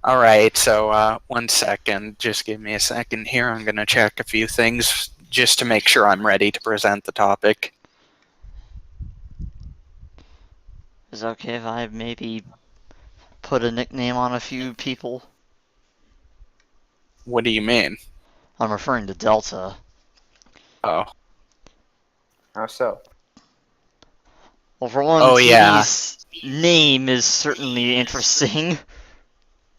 Alright, so 1 second. Just give me a second here. I'm going to check a few things just to make sure I'm ready to present the topic. Is it okay if I maybe put a nickname on a few people? What do you mean? I'm referring to Delta. Oh. How so? Well, for one, Oh, yeah. TD's name is certainly interesting.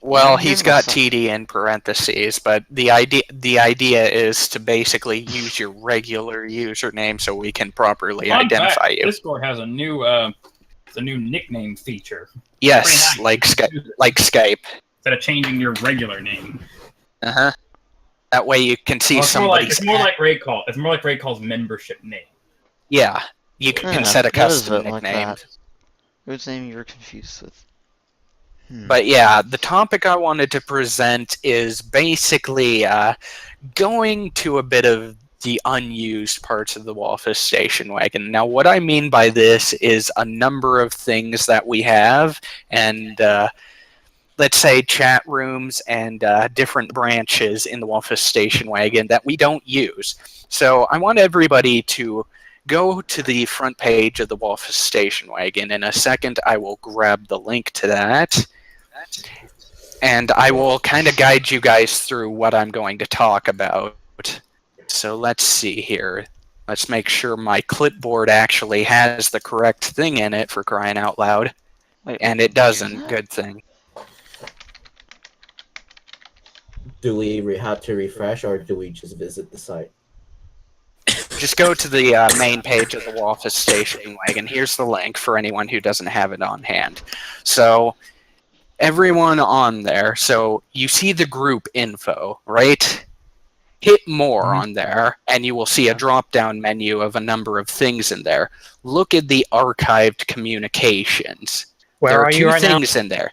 Well, Here he's got myself. TD in parentheses, but the idea is to basically use your regular username so we can properly identify you. Discord has a new nickname feature. Yes, Nice. like Skype. Instead of changing your regular name. Uh-huh. That way you can see somebody's... It's more like Raid Call. It's more like Raid Call's membership name. Yeah, you can set a custom nickname. Like whose name you're confused with? But yeah, the topic I wanted to present is basically going to a bit of the unused parts of the Walfus station wagon. Now, what I mean by this is a number of things that we have, and let's say chat rooms and different branches in the Walfus station wagon that we don't use. So I want everybody to go to the front page of the Walfus station wagon. In a second, I will grab the link to that. And I will kind of guide you guys through what I'm going to talk about. So let's see here. Let's make sure my clipboard actually has the correct thing in it, for crying out loud. Wait, and it doesn't. Good thing. Do we have to refresh, or do we just visit the site? Just go to the main page of the Walfus station wagon. Here's the link for anyone who doesn't have it on hand. So everyone on there, so you see the group info, right? Hit more on there, and you will see a drop-down menu of a number of things in there. Look at the archived communications. There are two things in there.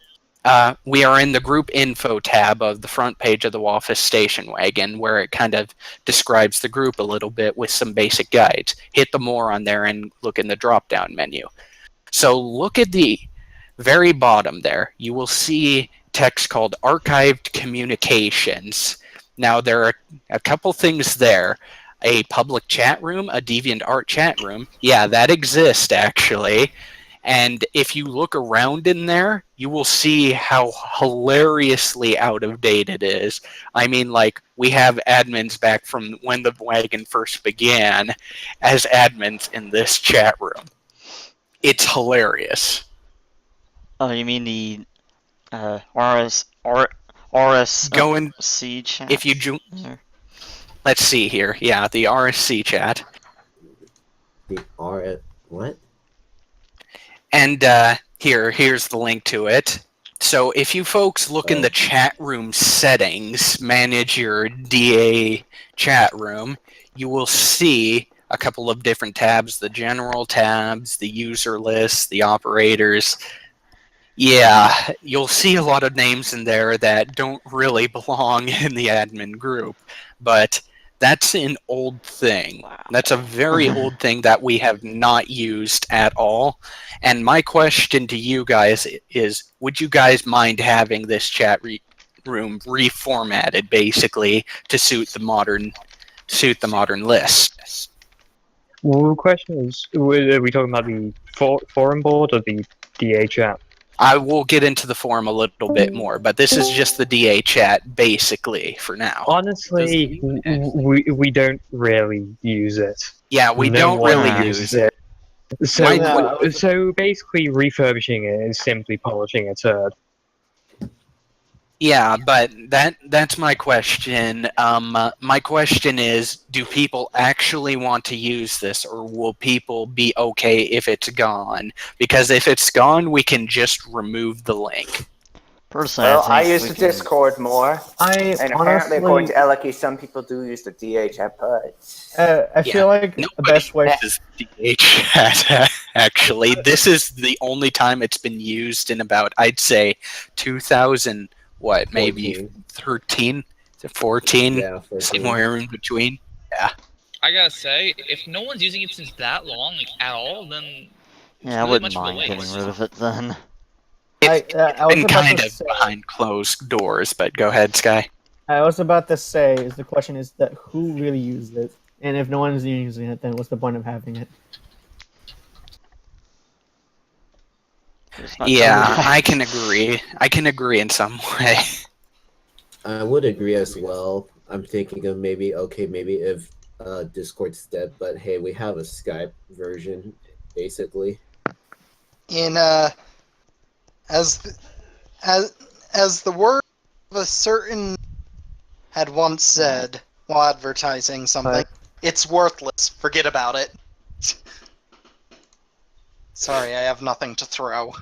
We are in the group info tab of the front page of the Walfus station wagon, where it kind of describes the group a little bit with some basic guides. Hit the more on there and look in the drop-down menu. So look at the very bottom there. You will see text called archived communications. Now, there are a couple things there. A public chat room, a DeviantArt chat room. Yeah, that exists, actually. And if you look around in there, you will see how hilariously out of date it is. I mean, like, we have admins back from when the wagon first began as admins in this chat room. It's hilarious. Oh, you mean the RSC chat? If you let's see here. Yeah, the RSC chat. The what? And here's the link to it. So if you folks look in the chat room settings, manage your DA chat room, you will see a couple of different tabs, the general tabs, the user list, the operators. Yeah, you'll see a lot of names in there that don't really belong in the admin group, but that's an old thing. Wow. That's a very old thing that we have not used at all. And my question to you guys is, would you guys mind having this chat room reformatted, basically, to suit the modern list? Well, the question is, are we talking about the forum board or the DA chat? I will get into the forum a little bit more, but this is just the DA chat, basically, for now. Honestly, we don't really use it. Yeah, we don't really use it. So basically, refurbishing it is simply polishing a turd. Yeah, but that's my question. My question is, do people actually want to use this, or will people be okay if it's gone? Because if it's gone, we can just remove the link. Personally, I use the Discord more. And apparently, according to Eleki, some people do use the DA chat, but... I feel like the best way... This is DA chat, actually. This is the only time it's been used in about, I'd say, 2000... What, maybe 13 to 14? Yeah, 14. Somewhere in between. Yeah. I gotta say, if no one's using it since that long, like, at all, then... Yeah, I wouldn't mind getting rid of it then. I was been about kind to of say. behind closed doors, but go ahead, Sky. I was about to say is the question is that who really used it, and if no one's using it, then what's the point of having it? There's not Yeah, totally- I can agree. I can agree in some way. I would agree as well. I'm thinking of maybe if Discord's dead, but hey, we have a Skype version, basically. In as the word of a certain had once said while advertising something, it's worthless. Forget about it. Sorry, I have nothing to throw.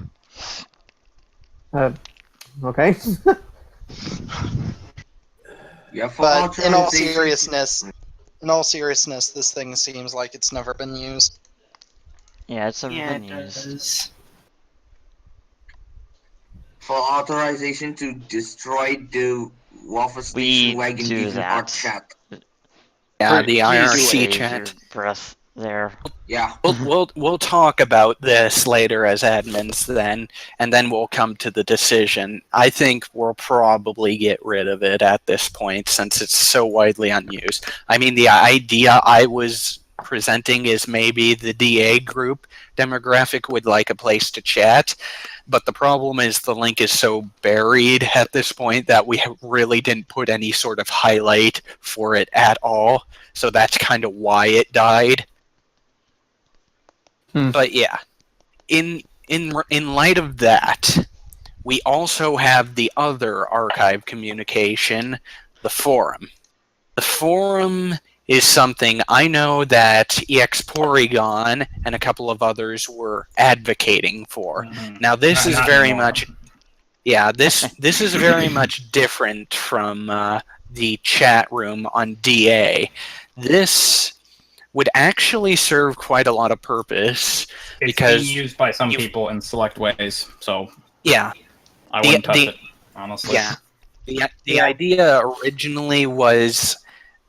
Okay. Yeah, for But in all authorization- seriousness, this thing seems like it's never been used. Yeah, it's never Yeah, been it used. does. For authorization to destroy the waffle station We wagon do using our that. chat. Yeah, the Please IRC save chat. your breath there. Yeah. We'll talk about this later as admins then, and then we'll come to the decision. I think we'll probably get rid of it at this point since it's so widely unused. I mean, the idea I was presenting is maybe the DA group demographic would like a place to chat, but the problem is the link is so buried at this point that we really didn't put any sort of highlight for it at all. So that's kind of why it died. But yeah, in light of that, we also have the other archive communication, the forum. The forum is something I know that EX Porygon and a couple of others were advocating for. Now this is Not very anymore. much, yeah, this is very much different from the chat room on DA. This would actually serve quite a lot of purpose It's because being used by some people in select ways, so yeah, I wouldn't touch it, honestly. yeah. The idea originally was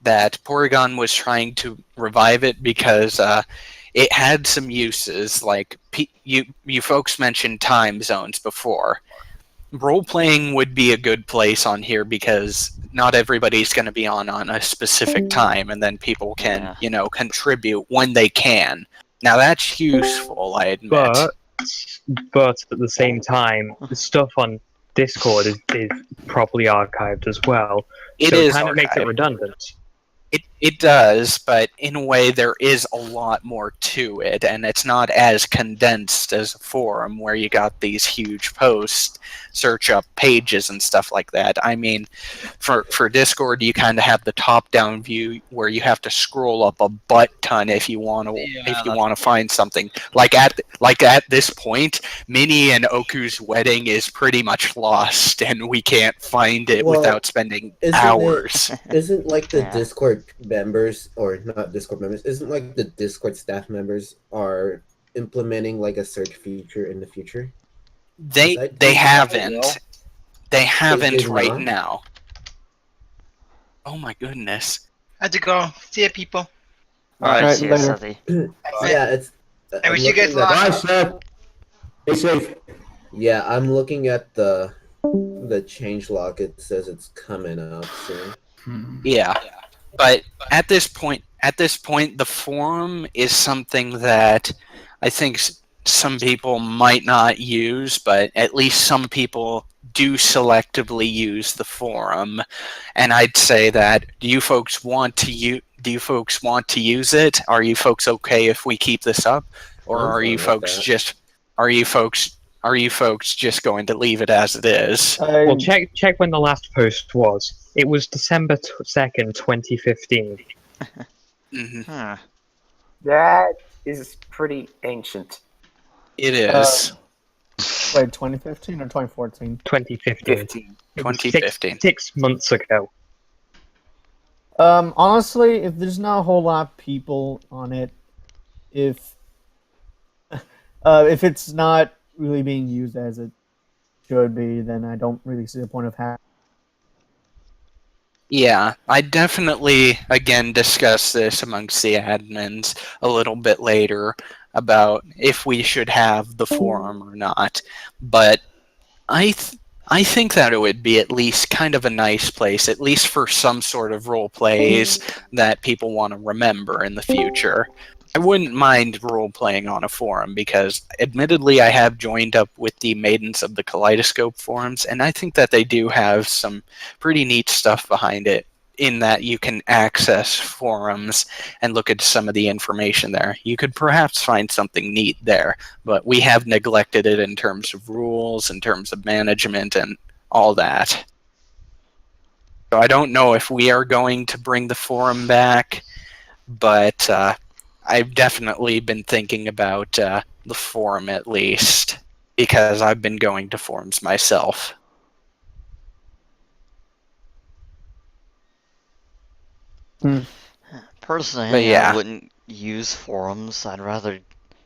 that Porygon was trying to revive it because it had some uses. Like you folks mentioned time zones before. Role playing would be a good place on here because not everybody's going to be on a specific time, and then people can contribute when they can. Now that's useful, I admit. But at the same time, the stuff on Discord is properly archived as well. It so is it kind of makes it archived. redundant. It does, but in a way there is a lot more to it, and it's not as condensed as a forum where you got these huge posts, search up pages and stuff like that. I mean, for Discord, you kind of have the top-down view where you have to scroll up a butt ton if you want to find something. Like at this point, Minnie and Oku's wedding is pretty much lost, and we can't find it without spending hours. Isn't like the Discord members, or not Discord members, isn't like the Discord staff members are implementing like a search feature in the future? They haven't. They haven't right now. Oh my goodness. Had to go. See ya, people. Alright, see ya, Sethy. Yeah, it's. I wish you guys luck. Bye, Seth. Stay safe. Yeah, I'm looking at the changelog. It says it's coming up soon. Yeah, but at this point, the forum is something that I think some people might not use, but at least some people do selectively use the forum. And I'd say that do you folks want to use it? Are you folks okay if we keep this up, or are you folks just going to leave it as it is? Well, check when the last post was. It was December 2nd, 2015. Mm-hmm. That is pretty ancient. It is. Wait, 2015 or 2014? 2015. 2015. 6 months ago. Honestly, if there's not a whole lot of people on it, if it's not really being used as it should be, then I don't really see the point of having. Yeah, I definitely, again, discuss this amongst the admins a little bit later about if we should have the forum or not. But I think that it would be at least kind of a nice place, at least for some sort of role plays that people want to remember in the future. I wouldn't mind role playing on a forum because, admittedly, I have joined up with the Maidens of the Kaleidoscope forums, and I think that they do have some pretty neat stuff behind it. In that you can access forums and look at some of the information there. You could perhaps find something neat there, but we have neglected it in terms of rules, in terms of management, and all that. So I don't know if we are going to bring the forum back, but I've definitely been thinking about the forum at least, because I've been going to forums myself. Personally, But yeah. I wouldn't use forums. I'd rather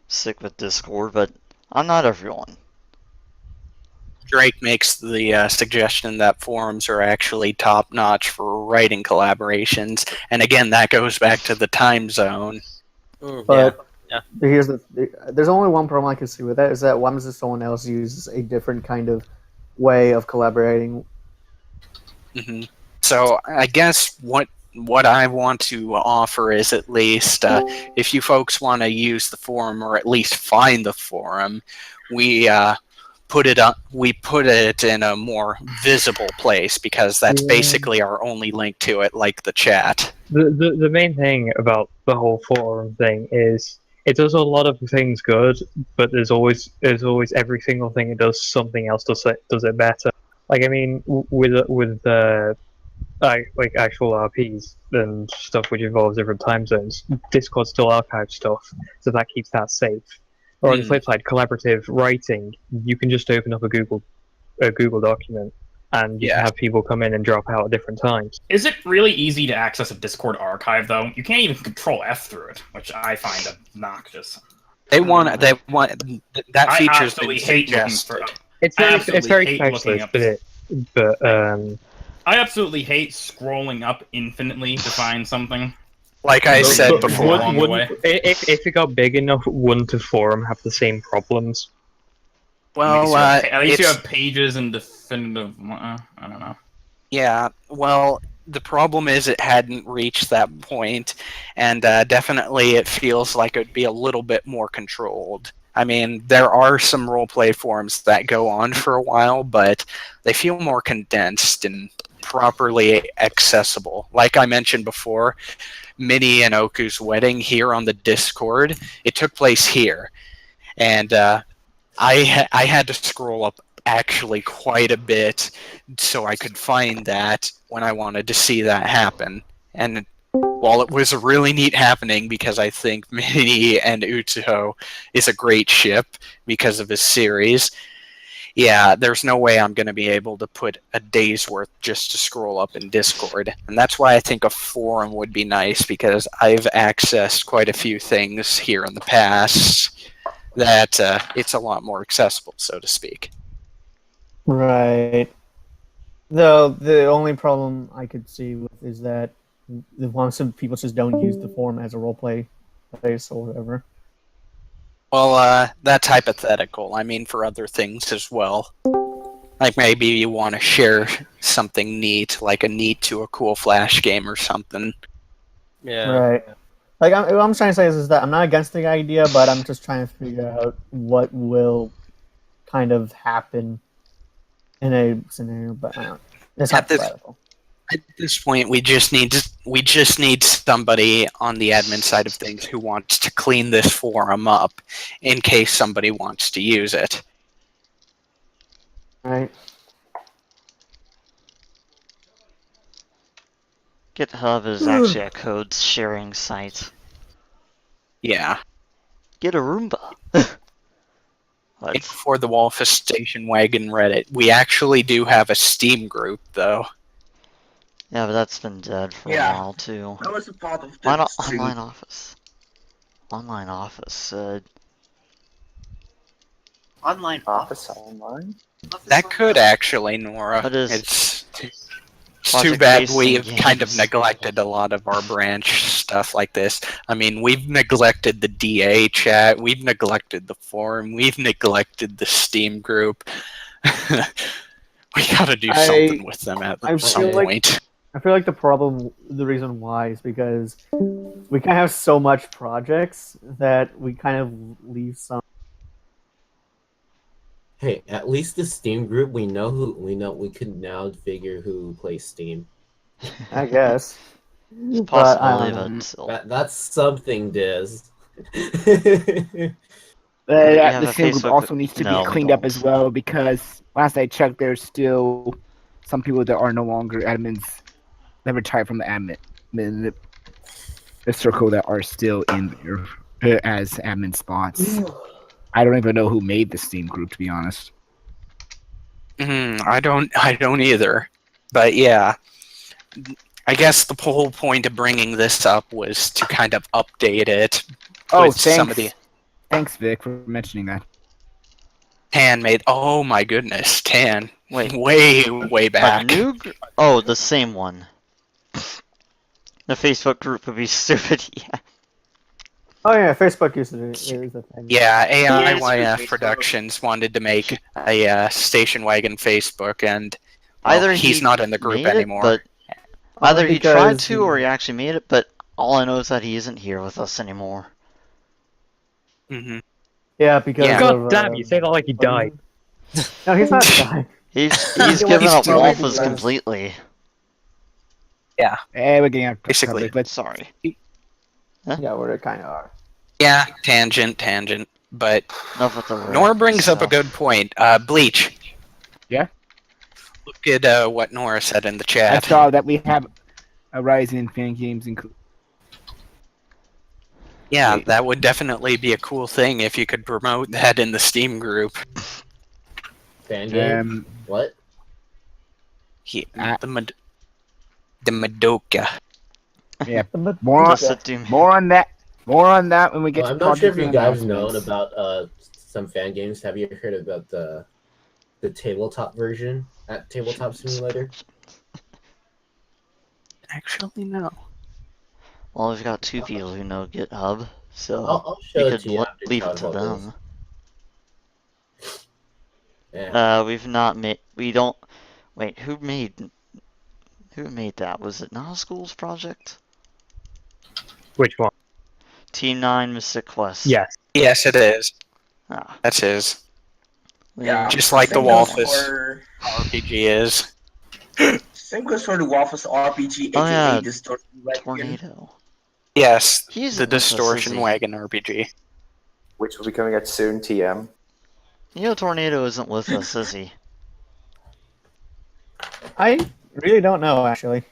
stick with Discord, but I'm not everyone. Drake makes the suggestion that forums are actually top-notch for writing collaborations, and again, that goes back to the time zone. But there's only one problem I can see with that, is that what happens if someone else uses a different kind of way of collaborating? Hmm. So I guess what I want to offer is at least if you folks want to use the forum or at least find the forum, we put it in a more visible place because that's basically our only link to it, like the chat. The main thing about the whole forum thing is it does a lot of things good, but there's always every single thing it does something else does it better. Like I mean, with like actual RPs and stuff which involves different time zones, Discord still archives stuff, so that keeps that safe. Or on the flip side, collaborative writing, you can just open up a Google document and you can have people come in and drop out at different times. Is it really easy to access a Discord archive though? You can't even control F through it, which I find obnoxious. They want that feature's been suggested. It's very specialist, but I absolutely hate scrolling up infinitely to find something. Like I said before, if it got big enough, wouldn't a forum have the same problems? Well, at least you have pages and definitive. I don't know. Yeah, well, the problem is it hadn't reached that point, and definitely it feels like it would be a little bit more controlled. I mean, there are some roleplay forums that go on for a while, but they feel more condensed and properly accessible. Like I mentioned before, Minnie and Oku's wedding here on the Discord, it took place here. And I had to scroll up actually quite a bit so I could find that when I wanted to see that happen. And while it was a really neat happening because I think Minnie and Utsuho is a great ship because of his series, yeah, there's no way I'm going to be able to put a day's worth just to scroll up in Discord. And that's why I think a forum would be nice, because I've accessed quite a few things here in the past that it's a lot more accessible, so to speak. Right. Though the only problem I could see with is that some people just don't use the forum as a roleplay place or whatever. Well, that's hypothetical. I mean, for other things as well. Like maybe you want to share something neat, like a neat to a cool Flash game or something. Yeah. Right. Like what I'm trying to say is that I'm not against the idea, but I'm just trying to figure out what will kind of happen in a scenario. But it's hypothetical. At this point, we just need somebody on the admin side of things who wants to clean this forum up in case somebody wants to use it. Right. GitHub is actually a code sharing site. Yeah. Get a Roomba. Right before the Wolf Station Wagon Reddit. We actually do have a Steam group, though. Yeah, but that's been dead for a while too. That was a part of Why the not stream. Online Office? Online Office. Online office online. That could actually, Nora. What is It's too bad we've Games. kind of neglected a lot of our branch stuff like this. I mean, we've neglected the DA chat, we've neglected the forum, we've neglected the Steam group. We gotta do I- something with them at I some feel like- point. I feel like the reason why is because we kind of have so much projects that we kind of leave some. Hey, at least the Steam group, we can now figure who plays Steam. I guess. It's a But I possibility, don't know. but still. That's something, Diz. We have The a same group Facebook- also needs to No, be we cleaned up as don't. well because last I checked, there's still some people that are no longer admins that retired from the the circle that are still in there as admin spots. I don't even know who made the Steam group, to be honest. I don't either. But yeah, I guess the whole point of bringing this up was to kind of update it. Oh, With some of the thanks, Vic, for mentioning that. Tan made. Oh my goodness, Tan. Wait. Way A back. new oh, the same one. The Facebook group would be stupid, yeah. Oh yeah, Facebook is a thing. Yeah, Yes, AIYF Facebook. Productions wanted to make a station wagon Facebook, and Either he's he not in the group made it, anymore. but either he tried because to or he actually made it, but all I know is that he isn't here with us anymore. hmm Yeah, because Yeah. God of, damn, you say that like he died. No, he's not dying. He's He's given up still Wolfers alive. completely. We're getting off Basically. topic, but Sorry. Yeah, we kind of are. Yeah, tangent. But Enough with the Nora brings up a stuff. good point. Bleach. Yeah? Look at what Nora said in the I chat. saw that we have a rise in fan games. Yeah, Wait. that would definitely be a cool thing if you could promote that in the Steam group. Fan game? What? The Madoka. Yeah, more on, Just to do- more on that. More on that when we get Well, to I'm not sure if project you guys known announcements. about some fan games. Have you heard about the tabletop version at Tabletop Simulator? Actually, no. Well, we've got two people who know GitHub, so I'll we show it could to you after leave it Todd to Hall goes. them. Yeah. We've not made. We don't. Wait, who made that? Was it not a school's project? Which one? Team 9 Mystic Quest. Yes. Yes, it is. Ah, That's his. Yeah. Just like the Same goes Wolfus for- RPG is. Same goes for the Waffles RPG, Oh, aka yeah. Distortion Wagon, Tornado. Yes, He's the with us, Distortion is he? Wagon RPG. Which will be coming out soon, TM. You know Tornado isn't with us, is he? I really don't know, actually.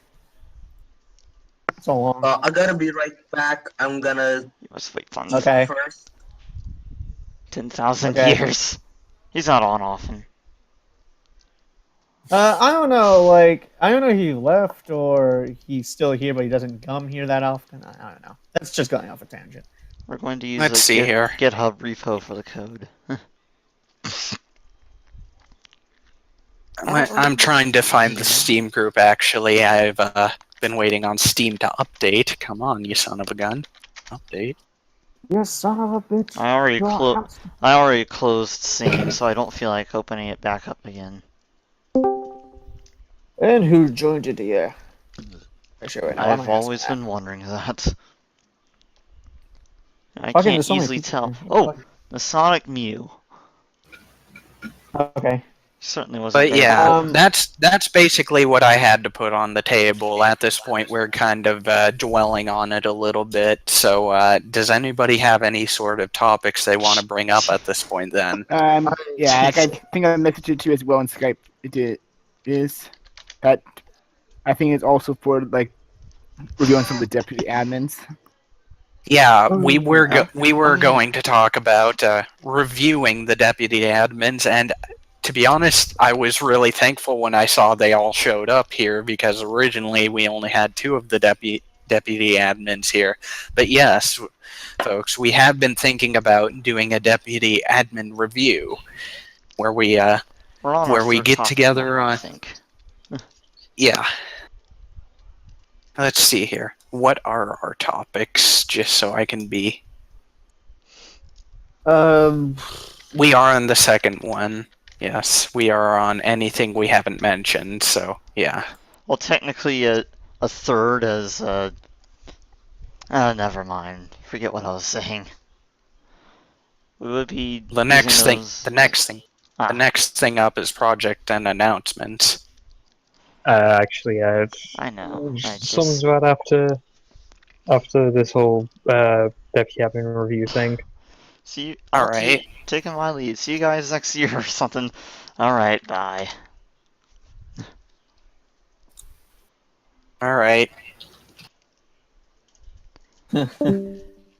So long. I gotta be right back. I'm gonna You must wait fun. Okay. first. 10,000 Okay. years. He's not on often. I don't know. Like, I don't know if he left or he's still here, but he doesn't come here that often. I don't know. That's just going off a tangent. We're going to use Let's see here. GitHub repo for the code. I'm trying to find the Steam group, actually. I've been waiting on Steam to update. Come on, you son of a gun. Update. You son of a bitch. I already closed Steam, so I don't feel like opening it back up again. And who joined you here? I've always been wondering that. I Fucking, can't there's so many easily people. tell. Oh, the Sonic Mew. Okay. Certainly wasn't But there. yeah, that's basically what I had to put on the table. At this point, we're kind of dwelling on it a little bit. So, does anybody have any sort of topics they want to bring up at this point? Then, Yeah, like, I think I messaged it to you as well on Skype. It is that I think it's also for like reviewing some of the deputy admins. yeah, we were going to talk about reviewing the deputy admins, and to be honest, I was really thankful when I saw they all showed up here because originally we only had 2 of the deputy admins here. But yes, folks, we have been thinking about doing a deputy admin review where we We're on where our we third get topic together now, I on. think. Yeah. Let's see here. What are our topics? Just so I can be. Um. We are on the second one. Yes, we are on anything we haven't mentioned, so yeah. Well, technically, a third as never mind. Forget what I was saying. We would be The next using thing, those. the next thing up is project and announcements. Actually, I know. I something's just. about after this whole deputy admin review thing. See, All I'll right. taking my lead. See you guys next year or something. All right, bye. All right.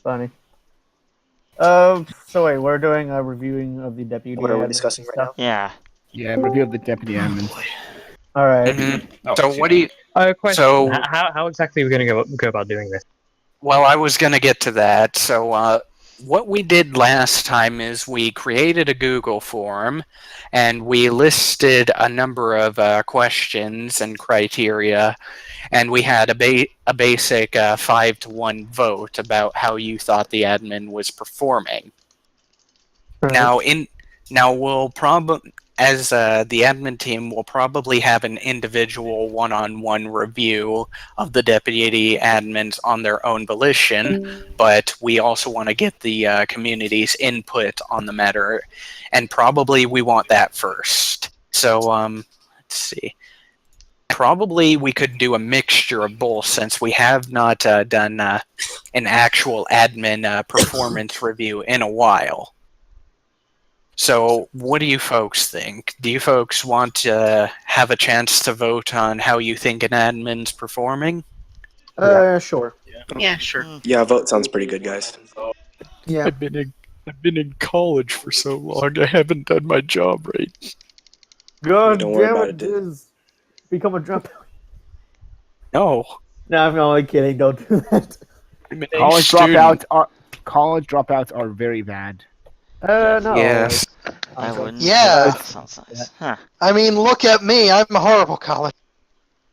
Funny. So wait, we're doing a reviewing of the deputy. What are we admin discussing right stuff? now? Yeah. Yeah, review of the deputy admins. All right. So what do you? Question. So How exactly are we going to go about doing this? well, I was going to get to that. So what we did last time is we created a Google form, and we listed a number of questions and criteria, and we had a basic 5-to-1 vote about how you thought the admin was performing. Right. Now we'll probably, as the admin team, will probably have an individual one-on-one review of the deputy admins on their own volition, but we also want to get the community's input on the matter, and probably we want that first. So let's see. Probably we could do a mixture of both, since we have not done an actual admin performance review in a while. So, what do you folks think? Do you folks want to have a chance to vote on how you think an admin's performing? Sure. Yeah, sure. Yeah, vote sounds pretty good, guys. Yeah. I've been in college for so long. I haven't done my job right. God Don't worry damn about it, it. Diz. Become a dropout. No, No, I'm only kidding. Don't do that. I'm an College student. dropouts are very bad. No. Yes. I wouldn't. Yeah. That sounds nice. Huh. I mean, look at me. I'm a horrible college.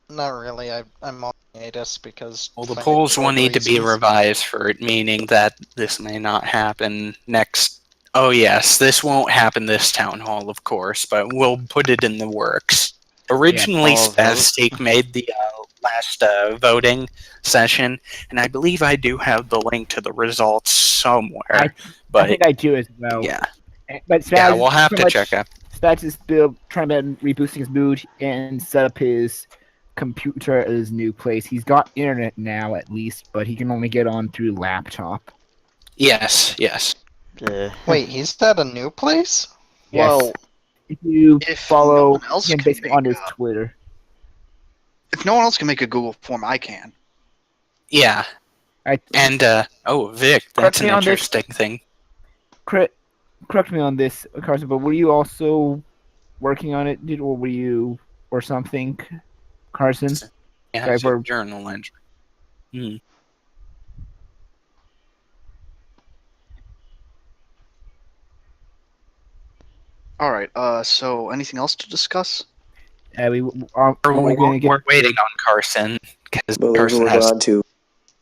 Not really. I'm on hiatus because. Well, the polls will need to be reasons. revised for it, meaning that this may not happen next. Oh, yes, this won't happen this town hall, of course, but we'll put it in the works. Originally, I'll vote. Spastic made the last voting session, and I believe I do have the link to the results somewhere. I but think I do as well. yeah, But Spaz yeah, we'll have pretty to much- check out. Spaz is still trying to reboosting his mood and set up his computer at his new place. He's got internet now at least, but he can only get on through laptop. Yes. Wait, he's at a new place? Yes. Well, If you if follow no one else him can basically on make his Twitter. if no one else can make a Google form, I can. Yeah. And Vic, that's an me on this. interesting thing. Correct me on this, Carson, but were you also working on it, dude, or were you or something, Carson? Yeah, Guy it's a for- journal entry. All right. So anything else to discuss? We are we going to get We're waiting on Carson because Believe Carson we're has. on to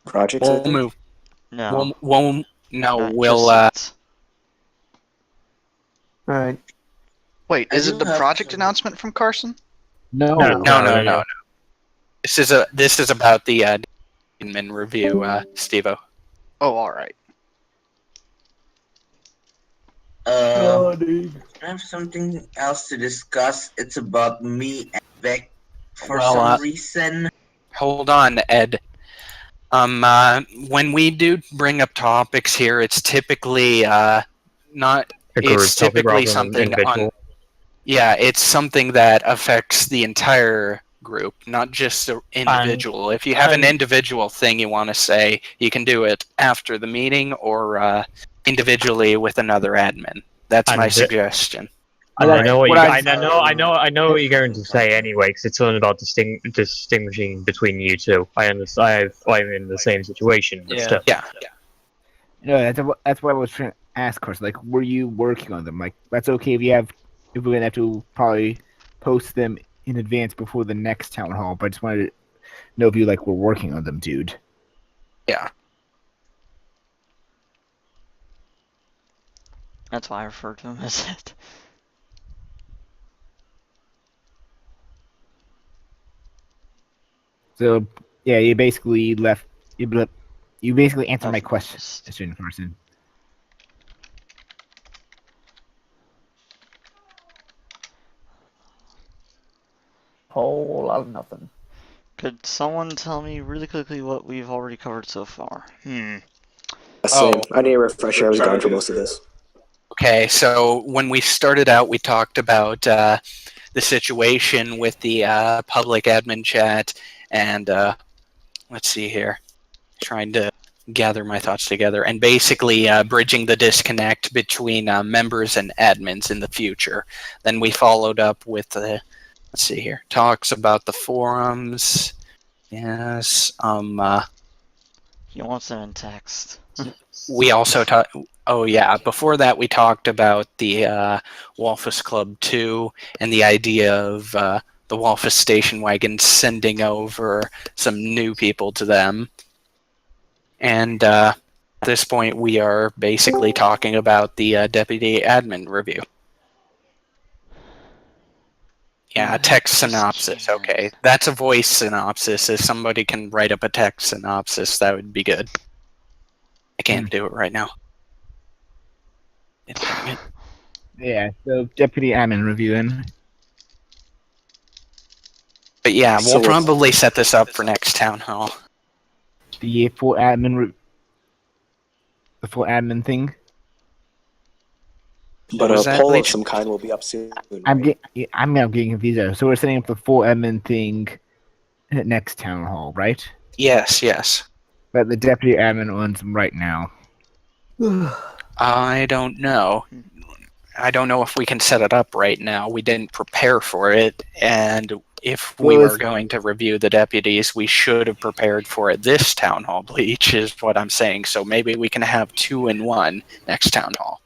projects. I We'll think. move. No. No, not we'll. just All right. Wait, I is do it the have project some- announcement from Carson? no. No. This is about the admin review, Stevo. Oh, all right. I have something else to discuss. It's about me and Beck for Well, some reason. Hold on, Ed. When we do bring up topics here, it's typically not. A group It's topic typically rather than something individual. on. Yeah, it's something that affects the entire group, not just the individual. If you have an individual thing you want to say, you can do it after the meeting or individually with another admin. That's my suggestion. I know what What I know what you're going to say anyway, because it's something about distinguishing between you two. I'm in the same situation, but still. Yeah. No, that's what I was trying to ask, Carson. Like, were you working on them? Like, that's okay if we're gonna have to probably post them in advance before the next town hall. But I just wanted to know if you were working on them, dude. Yeah. that's why I refer to him as it. So yeah, you basically left. You basically answered my Left question, office. Mr. Carson. Whole lot of nothing. Could someone tell me really quickly what we've already covered so far? Same. Oh. I need a refresher. I was gone for most of this. Okay, so when we started out, we talked about the situation with the public admin chat, and let's see here, trying to gather my thoughts together, and basically bridging the disconnect between members and admins in the future. Then we followed up with the, let's see here, talks about the forums. Yes. He wants it in text. We also talked. Oh yeah. Before that, we talked about the Walfus Club 2 and the idea of the Walfus station wagon sending over some new people to them. And at this point, we are basically talking about the deputy admin review. Yeah, a text synopsis. Okay, that's a voice synopsis. If somebody can write up a text synopsis, that would be good. I can't do it right now. Dang it. Yeah, so deputy admin reviewing. But yeah, So we'll probably set this up for next town hall. The full admin. The full admin thing. But was a that, poll of Bleach? some kind will be up soon. I'm right? getting confused there. So we're setting up the full admin thing at next town hall, right? Yes, yes. But the deputy admin owns them right now. I don't know. I don't know if we can set it up right now. We didn't prepare for it, and if we Well, were going to review the deputies, we should have prepared for it this town hall, Bleach, is what I'm saying. So maybe we can have 2 in 1 next town hall.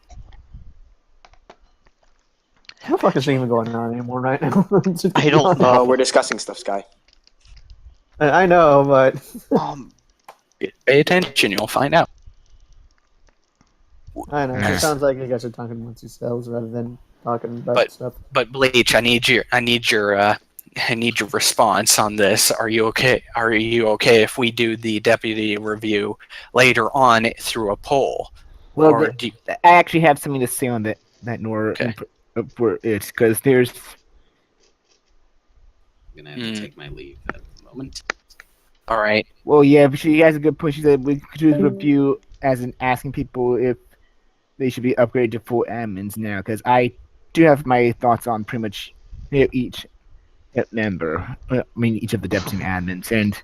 What the fuck is even going on anymore right now? I don't know. We're discussing stuff, Sky. I know, but Pay attention, you'll find out. I know. It Nice. sounds like you guys are talking amongst yourselves rather than talking about stuff. But Bleach, I need your response on this. Are you okay? Are you okay if we do the deputy review later on through a poll? Well, Or do you, I actually have something to say on that Nor Okay. for it because there's. I'm gonna have to take my leave at the moment. all right. Well, yeah, but she has a good point. She said we could do the review as in asking people if they should be upgraded to full admins now, because I do have my thoughts on pretty much each member. I mean, each of the deputy admins, and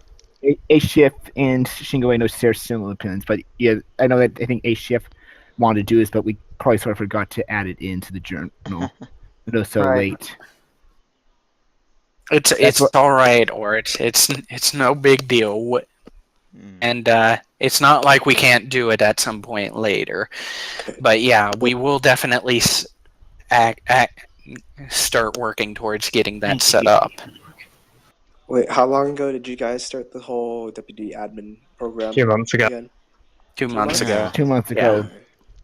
A Shift and Shingo I know share similar opinions, but yeah, I know that I think A Shift wanted to do this, but we probably sort of forgot to add it into the journal. It was so Right. late. It's all right, or it's no big deal. And it's not like we can't do it at some point later. But yeah, we will definitely start working towards getting that set up. Wait, how long ago did you guys start the whole deputy admin program? 2 months ago. Again? 2 months ago. 2 months ago.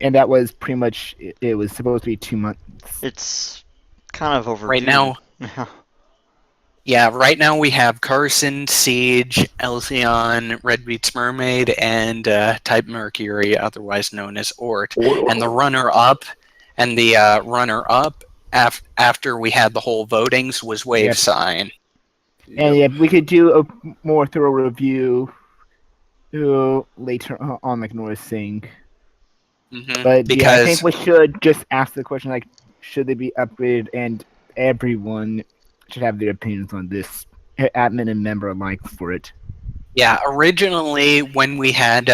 And that was pretty much, it was supposed to be 2 months. It's kind of overdue. Right now, yeah, right now we have Carson, Siege, Elzion, Red Beats Mermaid, and Type Mercury, otherwise known as Ort. And the runner-up, after we had the whole votings, was Wave Yep. Sign. And yeah, we could do a more thorough review later on, like Nora's saying. Mhm, But yeah, I because think we should just ask the question, like, should they be upgraded? And everyone should have their opinions on this, admin and member alike, for it. yeah, originally when we had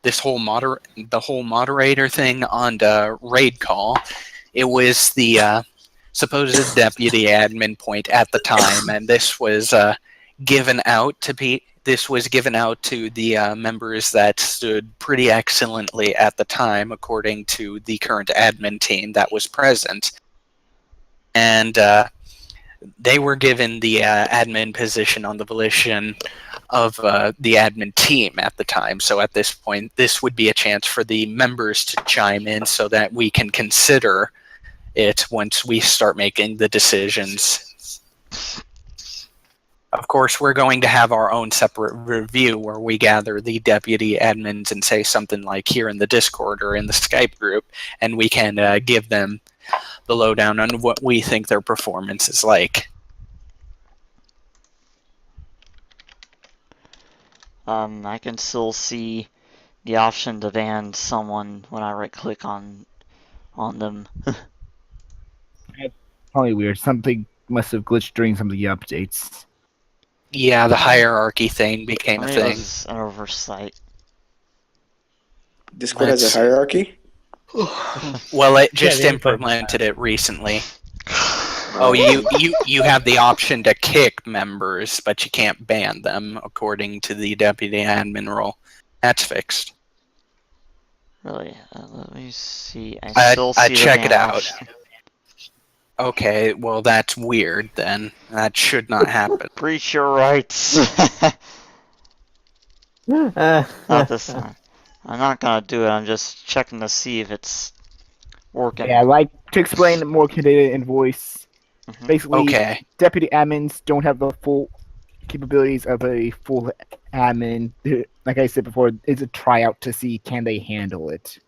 this whole moderator thing on the raid call, it was the supposed deputy admin point at the time, and this was given out to the members that stood pretty excellently at the time, according to the current admin team that was present, and they were given the admin position on the volition of the admin team at the time. So at this point, this would be a chance for the members to chime in so that we can consider it once we start making the decisions. Of course, we're going to have our own separate review where we gather the deputy admins and say something like here in the Discord or in the Skype group, and we can give them the lowdown on what we think their performance is like. I can still see the option to ban someone when I right-click on them. Probably weird. Something must have glitched during some of the updates. Yeah, the hierarchy thing became a Maybe thing. it was an oversight. Discord has a hierarchy? Well, it just the implemented it recently. Oh, you have the option to kick members, but you can't ban them, according to the deputy admin rule. That's fixed. Really? Let me see. I still see the check ban it out. option. Okay, well that's weird then. That should not happen. Breach your rights. Not this time. I'm not gonna do it. I'm just checking to see if it's working. Yeah, like to explain more data in voice. Basically, Okay. deputy admins don't have the full capabilities of a full admin. Like I said before, it's a tryout to see can they handle it.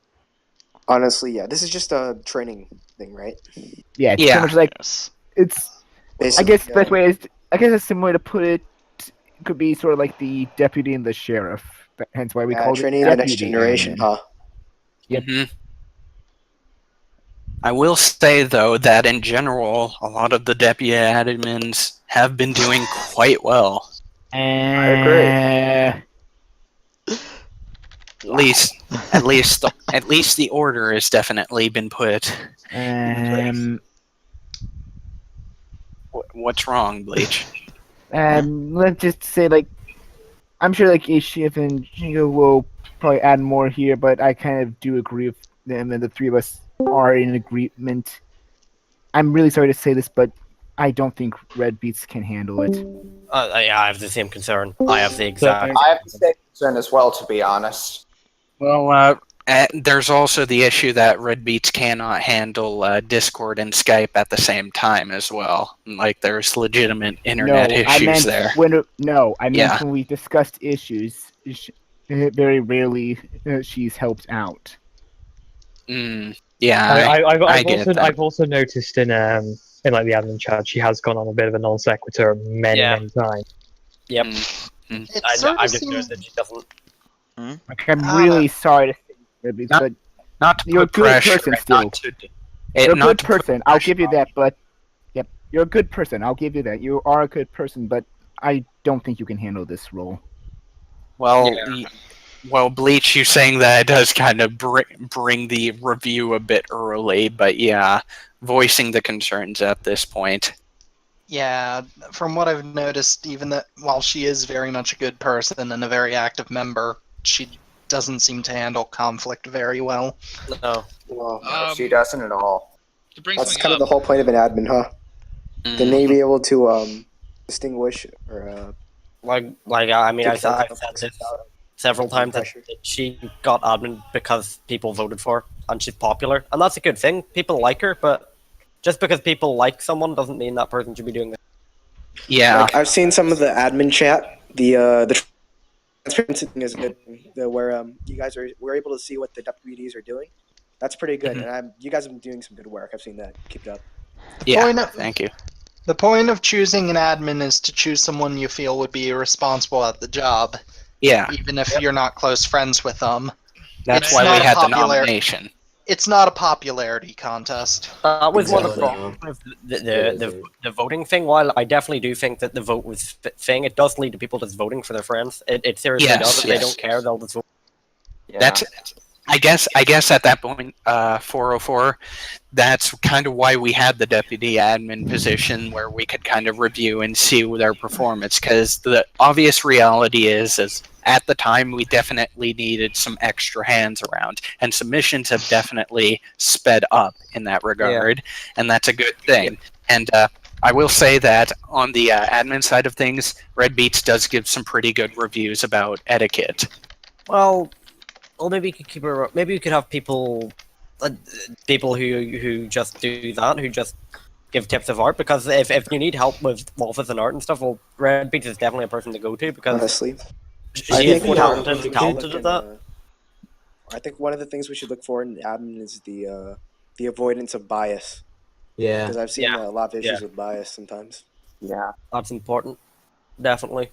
Honestly, yeah. This is just a training thing, right? Yeah, it's pretty much like it's. Basically, I guess the best way is. I guess a similar way to put it could be sort of like the deputy and the sheriff. Hence why we call it training the next deputy generation, admin. huh? Yep. I will say though that in general, a lot of the deputy admins have been doing quite well. I agree. At least the order has definitely been put. What's wrong, Bleach? Let's just say like, I'm sure like Ishif and Jingo will probably add more here, but I kind of do agree with them, and the three of us are in agreement. I'm really sorry to say this, but I don't think Red Beats can handle it. Yeah, I have the same concern. I have the exact. I have the same concern as well, to be honest. Well, there's also the issue that Red Beats cannot handle Discord and Skype at the same time as well. Like, there's legitimate internet issues there. I meant when we discussed issues, very rarely she's helped out. Yeah, I've also noticed in like the admin chat, she has gone on a bit of a non sequitur many times. Yep. I've just noticed that she doesn't. Like, I'm really sorry to say, Red Beats, but not to you're a put good pressure, person not still. You're a not good to put person. I'll give you that, but yep, you're a good person. I'll give you that. You are a good person, but I don't think you can handle this role. Well, Bleach, you saying that does kind of bring the review a bit early, but yeah, voicing the concerns at this point. Yeah, from what I've noticed, even that while she is very much a good person and a very active member, she doesn't seem to handle conflict very well. No. Well, she doesn't at all. that's kind of the whole point of an admin, huh? They may be able to distinguish or. I mean, I've said this several times that pressure. she got admin because people voted for her, and she's popular, and that's a good thing. People like her, but just because people like someone doesn't mean that person should be doing that. Yeah, Like, I've seen some of the admin chat. The transparency thing is good. Where you guys we're able to see what the deputies are doing. That's pretty good, and you guys have been doing some good work. I've seen that. Keep it up. Thank you. The point of choosing an admin is to choose someone you feel would be responsible at the job. Yeah. Even if you're not close friends with them. That's why we had the nomination. It's not a popularity contest. That was one of the problems with the voting thing. While I definitely do think that the vote was thing, it does lead to people just voting for their friends. It seriously does. If they don't care, they'll just vote. That's, I guess at that point, 404, that's kind of why we had the deputy admin position, where we could kind of review and see their performance. Because the obvious reality is at the time we definitely needed some extra hands around, and submissions have definitely sped up in that regard, and that's a good thing. And I will say that on the admin side of things, Red Beats does give some pretty good reviews about etiquette. Well, maybe you could keep her. Maybe you could have people who just do that, who just give tips of art, because if you need help with Wolfes and art and stuff, well, Red Beats is definitely a person to go to, because Honestly, she is talented at that. I think one of the things we should look for in admin is the avoidance of bias. Yeah. Because I've seen Yeah. a lot of issues Yeah. with bias sometimes. Yeah. That's important. Definitely.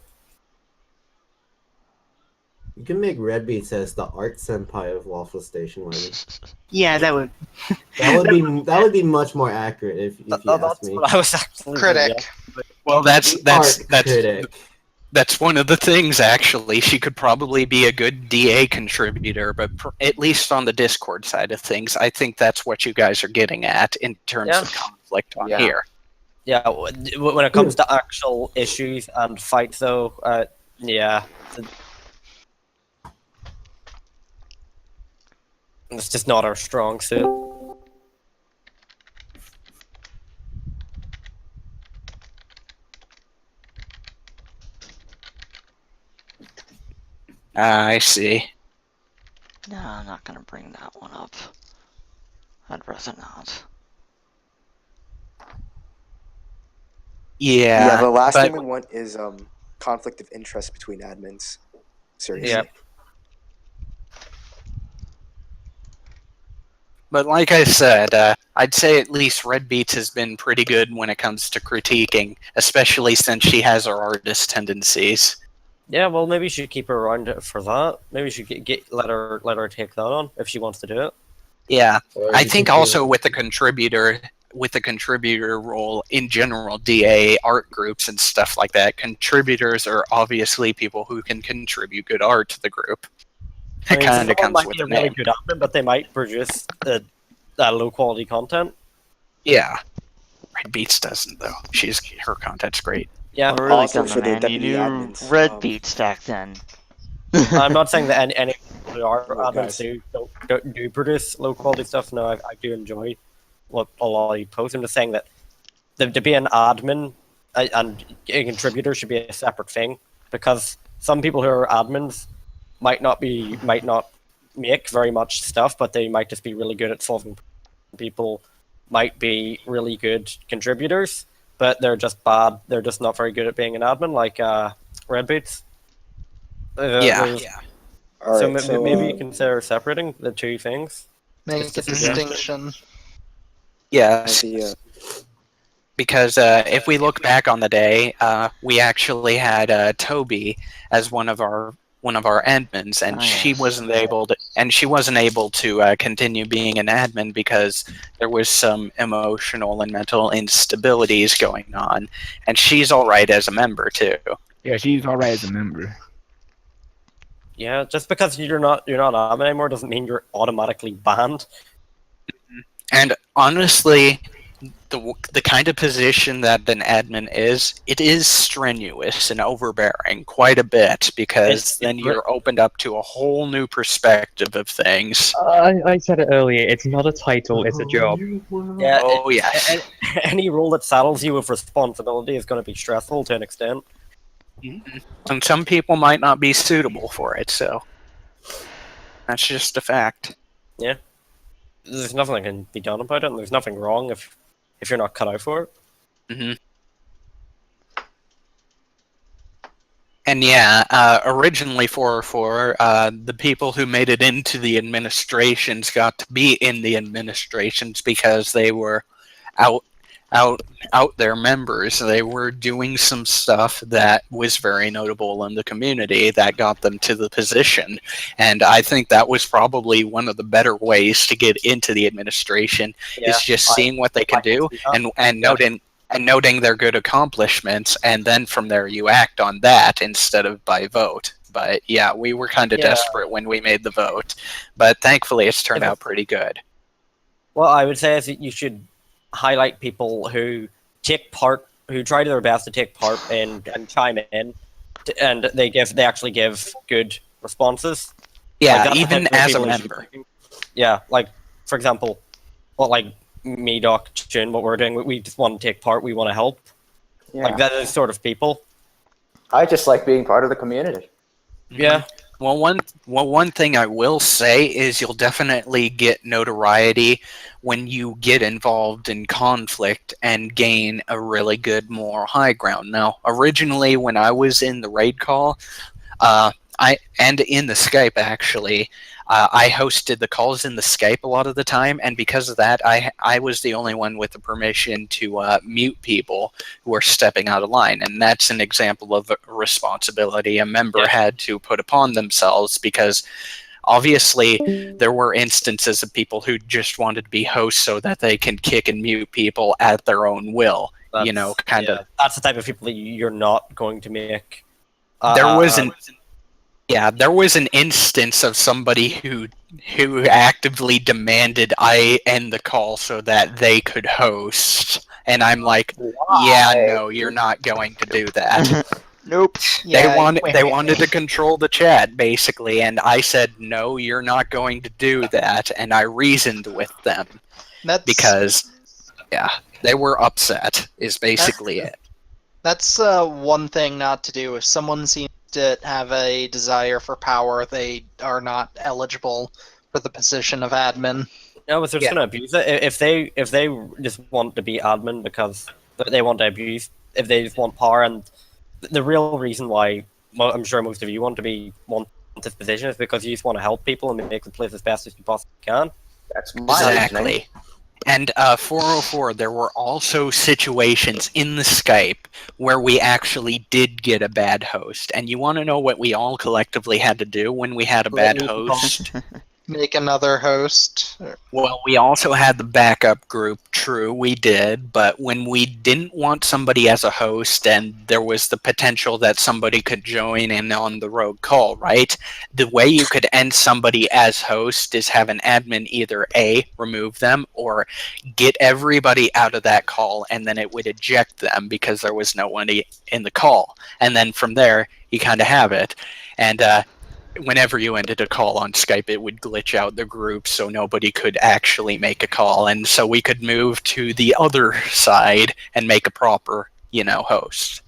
You can make Red Beats as the art senpai of Waffle Station Wagon. Yeah, that would. That would be much more accurate if you ask me. What I was actually Critic. Well, that's critic. that's one of the things. Actually, she could probably be a good DA contributor, but at least on the Discord side of things, I think that's what you guys are getting at in terms of conflict on here. Yeah, when it comes to actual issues and fights, though, yeah. It's just not our strong suit. I see. No, I'm not gonna bring that one up. I'd rather not. Yeah. The last thing we want is conflict of interest between admins. Seriously. Yep. But like I said, I'd say at least Red Beats has been pretty good when it comes to critiquing, especially since she has her artist tendencies. Yeah, well, maybe you should keep her around for that. Maybe you should let her take that on if she wants to do it. Yeah, Or I you think could also do- with the contributor role in general, DA art groups and stuff like that, contributors are obviously people who can contribute good art to the group. I It mean, kind of someone comes might with be a the really name. good admin, but they might produce low quality content. Yeah, Red Beats doesn't though. Her content's great. Yeah, We're really Also dumb, for the man. You deputy knew admins, Red Beats back then. I'm not saying that any of our on, admins do produce low quality stuff. No, I do enjoy what a lot of you post. I'm just saying that to be an admin and a contributor should be a separate thing, because some people who are admins might not make very much stuff, but they might just be really good at solving. People might be really good contributors, but they're just bad. They're just not very good at being an admin, like Red Beats. Yeah. So Alright, maybe you consider separating the two things. Make Just a to suggest it. distinction. Yes. Because if we look back on the day, we actually had Toby as one of our admins, and she wasn't able to continue being an admin because there was some emotional and mental instabilities going on, and she's all right as a member too. Yeah, she's all right as a member. Yeah, just because you're not admin anymore doesn't mean you're automatically banned. And honestly, the kind of position that an admin is, it is strenuous and overbearing quite a bit, because then you're opened up to a whole new perspective of things. I said it earlier, it's not a title, it's a job. Yeah. Oh, yes. Any role that saddles you with responsibility is going to be stressful to an extent. And some people might not be suitable for it, so that's just a fact. Yeah. There's nothing that can be done about it, and there's nothing wrong if you're not cut out for it. Mm-hmm. And yeah, originally for the people who made it into the administrations got to be in the administrations because they were out there members. They were doing some stuff that was very notable in the community that got them to the position. And I think that was probably one of the better ways to get into the administration, is just seeing what they can do and noting their good accomplishments, and then from there you act on that instead of by vote. But yeah, we were kind of desperate when we made the vote, but thankfully it's turned out pretty good. Well, I would say you should highlight people who take part, who try their best to take part and chime in, and they actually give good responses. Yeah, like even as a member. Yeah, like for example, like me, Doc, June, what we're doing, we just want to take part. We want to help. Yeah. Like that is sort of people. I just like being part of the community. Yeah, Well, one thing I will say is you'll definitely get notoriety when you get involved in conflict and gain a really good moral high ground. Now, originally when I was in the raid call, and in the Skype actually, I hosted the calls in the Skype a lot of the time, and because of that, I was the only one with the permission to mute people who are stepping out of line, and that's an example of a responsibility a member had to put upon themselves, because obviously there were instances of people who just wanted to be hosts so that they can kick and mute people at their own will. That's the type of people that you're not going to make. There was an instance of somebody who actively demanded I end the call so that they could host, and I'm like, yeah, no, you're not going to do that. Nope. They wanted to control the chat basically, and I said, no, you're not going to do that, and I reasoned with them because they were upset. Is basically it. That's one thing not to do. If someone seems to have a desire for power, they are not eligible for the position of admin. No, but they're just going to abuse it. If they just want to be admin because they want to abuse, if they just want power, and the real reason why I'm sure most of you want this position is because you just want to help people and make the place as best as you possibly can. That's my reasoning. And 404, there were also situations in the Skype where we actually did get a bad host. And you want to know what we all collectively had to do when we had a bad host? Make another host. Well, we also had the backup group, true, we did, but when we didn't want somebody as a host and there was the potential that somebody could join in on the rogue call, right? The way you could end somebody as host is have an admin either A, remove them, or get everybody out of that call, and then it would eject them because there was no one in the call. And then from there, you kind of have it. And whenever you ended a call on Skype, it would glitch out the group so nobody could actually make a call. And so we could move to the other side and make a proper, host.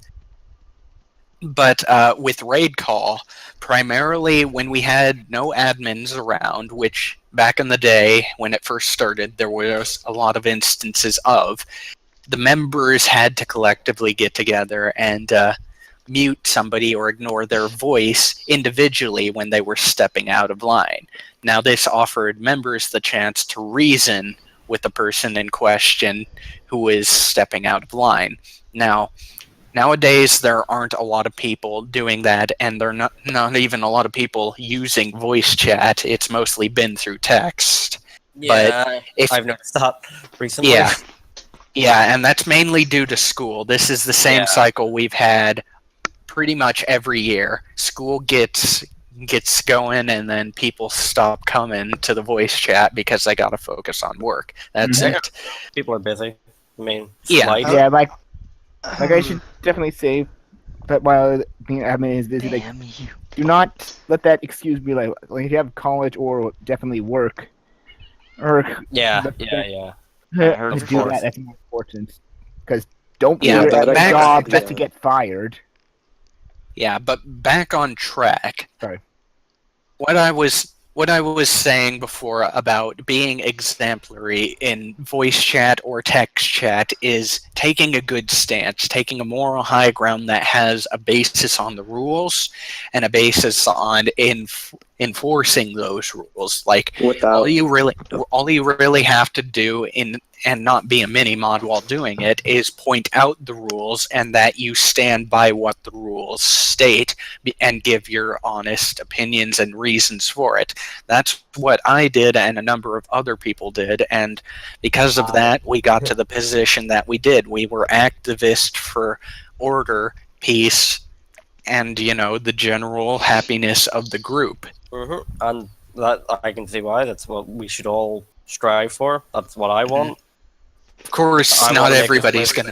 But with Raid Call, primarily when we had no admins around, which back in the day when it first started, there was a lot of instances of, the members had to collectively get together and mute somebody or ignore their voice individually when they were stepping out of line. Now, this offered members the chance to reason with the person in question who is stepping out of line. Now, nowadays, there aren't a lot of people doing that, and there are not even a lot of people using voice chat. It's mostly been through text. Yeah, but I've noticed that recently. Yeah, and that's mainly due to school. This is the same cycle we've had pretty much every year. School gets going, and then people stop coming to the voice chat because they got to focus on work. That's it. People are busy. I mean, like I should definitely say that while being admin is busy, do not let that excuse be like if you have college or definitely work. Or Of do course. that. That's more important because don't be at a job just to get fired. Yeah, but back on track. Sorry. What I was saying before about being exemplary in voice chat or text chat is taking a good stance, taking a moral high ground that has a basis on the rules and a basis on enforcing those rules. Like all you really have to do and not be a mini mod while doing it is point out the rules and that you stand by what the rules state and give your honest opinions and reasons for it. That's what I did and a number of other people did, and because of that we got to the position that we did. We were activists for order, peace, and the general happiness of the group. And that I can see why. That's what we should all strive for. That's what I want. Of course, not everybody's gonna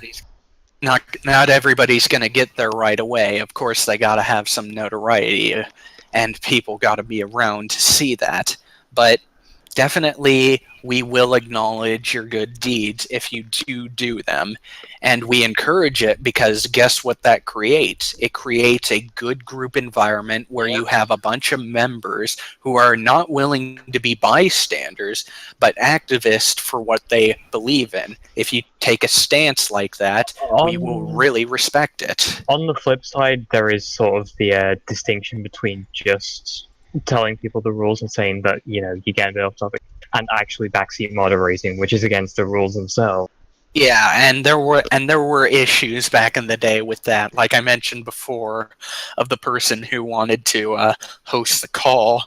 get there right away. Of course, they gotta have some notoriety, and people gotta be around to see that. But definitely we will acknowledge your good deeds if you do them, and we encourage it because guess what that creates? It creates a good group environment where you have a bunch of members who are not willing to be bystanders but activists for what they believe in. If you take a stance like that, we will really respect it. On the flip side, there is sort of the distinction between just telling people the rules and saying that, you know, you get a bit off topic, and actually backseat moderating, which is against the rules themselves. Yeah, and there were issues back in the day with that, like I mentioned before, of the person who wanted to host the call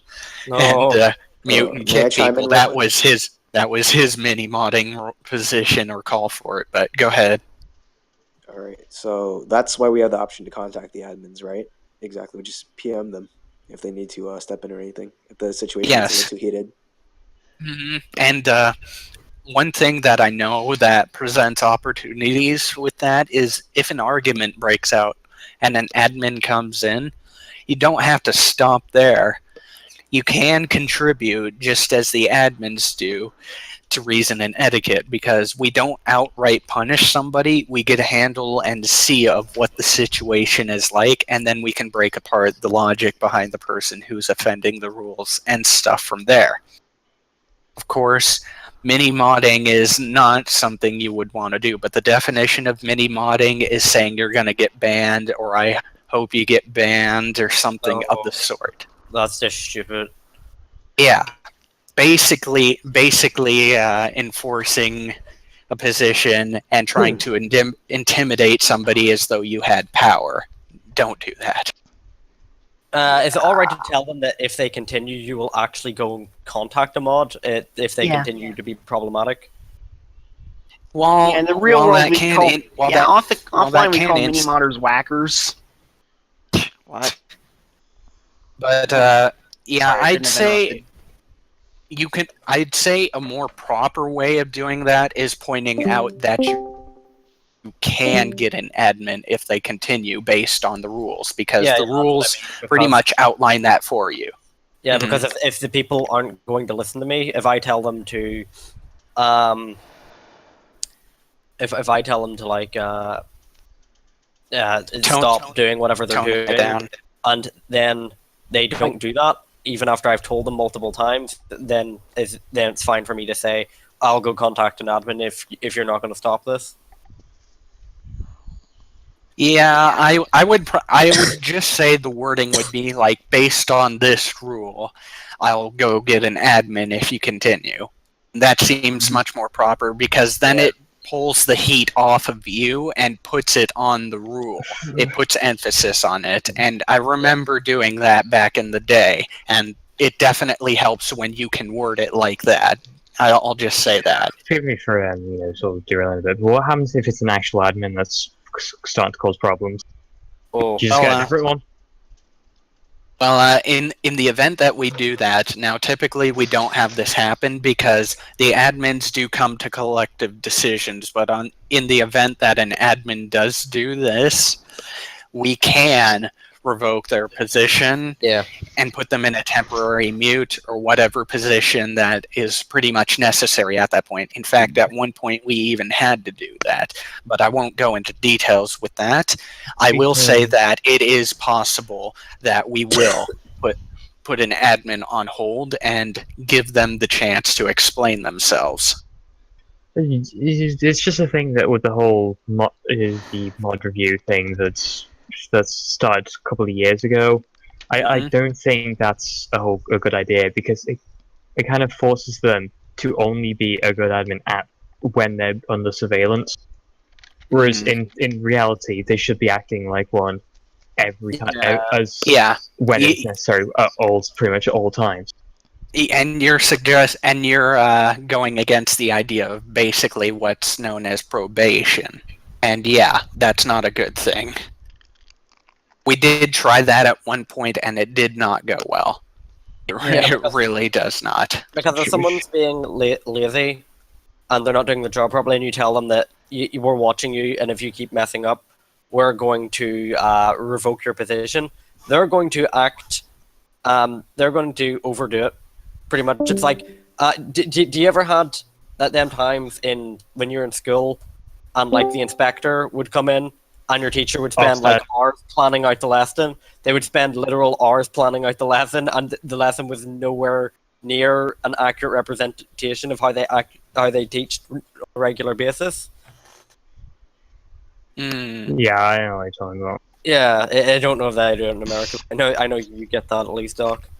and mute and may I kick chime in people. real That quick? was his mini modding position or call for it. But go ahead. All right, so that's why we have the option to contact the admins, right? Exactly. We just PM them if they need to step in or anything. If the situation gets a little too heated. And one thing that I know that presents opportunities with that is if an argument breaks out and an admin comes in, you don't have to stop there. You can contribute just as the admins do to reason and etiquette, because we don't outright punish somebody. We get a handle and see of what the situation is like, and then we can break apart the logic behind the person who's offending the rules and stuff from there. Of course, mini modding is not something you would want to do, but the definition of mini modding is saying you're going to get banned, or I hope you get banned, or something of the sort. That's just stupid. Yeah, basically enforcing a position and trying to intimidate somebody as though you had power. Don't do that. Is it alright to tell them that if they continue, you will actually go and contact a mod if they continue to be problematic? Well, in the real world, offline we call mini modders whackers. What? But yeah, Sorry, I'd say I'd say a more proper way of doing that is pointing out that you can get an admin if they continue based on the rules, because the rules pretty much outline that for you. Yeah, because if the people aren't going to listen to me, if I tell them to, if I tell them to like stop doing whatever they're doing, and then they don't do that, even after I've told them multiple times, then it's fine for me to say I'll go contact an admin if you're not going to stop this. Yeah, I would just say the wording would be like, based on this rule, I'll go get an admin if you continue. That seems much more proper, because then it pulls the heat off of you and puts it on the rule. It puts emphasis on it, and I remember doing that back in the day, and it definitely helps when you can word it like that. I'll just say that. Forgive me for sort of derailing a bit, but what happens if it's an actual admin that's starting to cause problems? Oh, you just get a different one? Well, in the event that we do that, now typically we don't have this happen because the admins do come to collective decisions, but in the event that an admin does do this, we can revoke their position and put them in a temporary mute or whatever position that is pretty much necessary at that point. In fact, at one point we even had to do that, but I won't go into details with that. I will say that it is possible that we will put an admin on hold and give them the chance to explain themselves. It's just a thing that with the whole the mod review thing that's started a couple of years ago. I don't think that's a good idea, because it kind of forces them to only be a good admin when they're under surveillance. Whereas in reality, they should be acting like one every time, when it's necessary, pretty much at all times. And you're going against the idea of basically what's known as probation, and yeah, that's not a good thing. We did try that at one point, and it did not go well. It really does not. Because if someone's being lazy and they're not doing the job properly, and you tell them that we're watching you, and if you keep messing up, we're going to revoke your position, they're going to act. They're going to overdo it. Pretty much, it's like Do you ever had that them times when you're in school, and like the inspector would come in, and your teacher would spend like hours planning out the lesson? They would spend literal hours planning out the lesson, and the lesson was nowhere near an accurate representation of how they teach on a regular basis. Yeah, I know what you're talking about. Yeah, I don't know if they do it in America. I know you get that at least, Doc.